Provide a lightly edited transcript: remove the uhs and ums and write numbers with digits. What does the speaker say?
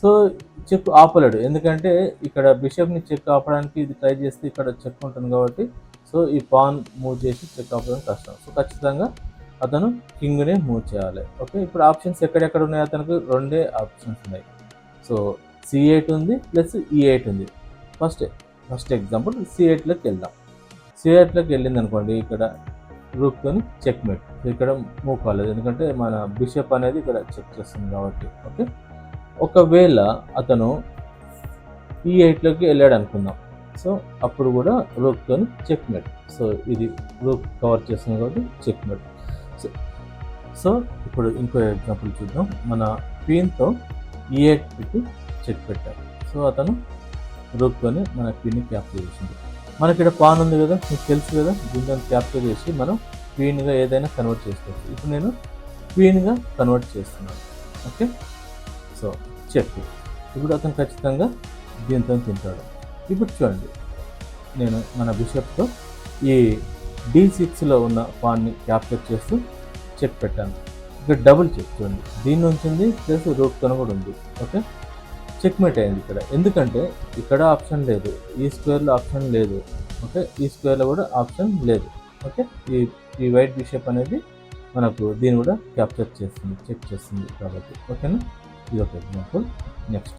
So check ఆపలేడు, ఎందుకంటే ఇక్కడ బిషప్ని check ఆపడానికి ఇది ట్రై చేస్తే ఇక్కడ చెక్ ఉంటుంది కాబట్టి సో ఈ పాన్ మూవ్ చేసి చెక్ ఆపడం కష్టం. సో ఖచ్చితంగా అతను కింగ్ని మూవ్ చేయాలి. ఓకే, ఇప్పుడు ఆప్షన్స్ ఎక్కడెక్కడ ఉన్నాయి, అతనికి రెండే ఆప్షన్స్ ఉన్నాయి. సో C8 ఉంది ప్లస్ E8 ఉంది. ఫస్ట్ ఎగ్జాంపుల్ C8లోకి వెళ్దాం. C8లోకి వెళ్ళింది అనుకోండి, ఇక్కడ రూక్తోని చెక్ మేట్. ఇక్కడ మూవ్ కాలేదు, ఎందుకంటే మన బిషప్ అనేది ఇక్కడ చెక్ చేస్తుంది కాబట్టి. ఓకే, ఒకవేళ అతను E8లోకి వెళ్ళాడు అనుకుందాం, సో అప్పుడు కూడా రూక్తోని చెక్ మేట్. సో ఇది రూక్ కవర్ చేస్తుంది కాబట్టి చెక్ మేట్. సో ఇప్పుడు ఇంకో ఎగ్జాంపుల్ చూద్దాం. మన క్వీన్తో E8 పెట్టి చెక్ పెట్టారు. సో అతను రూక్తోని మన క్వీన్ని క్యాప్చర్ చేసింది. మనకి ఇక్కడ పాన్ ఉంది కదా, మీకు తెలుసు కదా, దీన్ని క్యాప్చర్ చేసి మనం క్వీన్గా ఏదైనా కన్వర్ట్ చేసుకోవచ్చు. ఇప్పుడు నేను క్వీన్గా కన్వర్ట్ చేస్తున్నాను. Okay, so check. ఇప్పుడు అతను ఖచ్చితంగా దీంతో తింటాడు. ఇప్పుడు చూడండి, నేను మన బిషప్తో ఈ D6లో ఉన్న పాన్ని క్యాప్చర్ చేస్తూ చెక్ పెట్టాను. ఇక్కడ డబుల్ చెక్ చూడండి, దీన్ని ఉంచింది ప్లస్ రూక్తో కూడా ఉంది. ఓకే, చెక్ మేట్ అయింది ఇక్కడ, ఎందుకంటే ఇక్కడ ఆప్షన్ లేదు, ఈ స్క్వేర్లో ఆప్షన్ లేదు. ఓకే, ఈ స్క్వేర్లో కూడా ఆప్షన్ లేదు. ఓకే, ఈ వైట్ బిషప్ అనేది మనకు దీన్ని కూడా క్యాప్చర్ చేస్తుంది, చెక్ చేస్తుంది కాబట్టి. ఓకేనా, ఇది ఒక ఎగ్జాంపుల్. నెక్స్ట్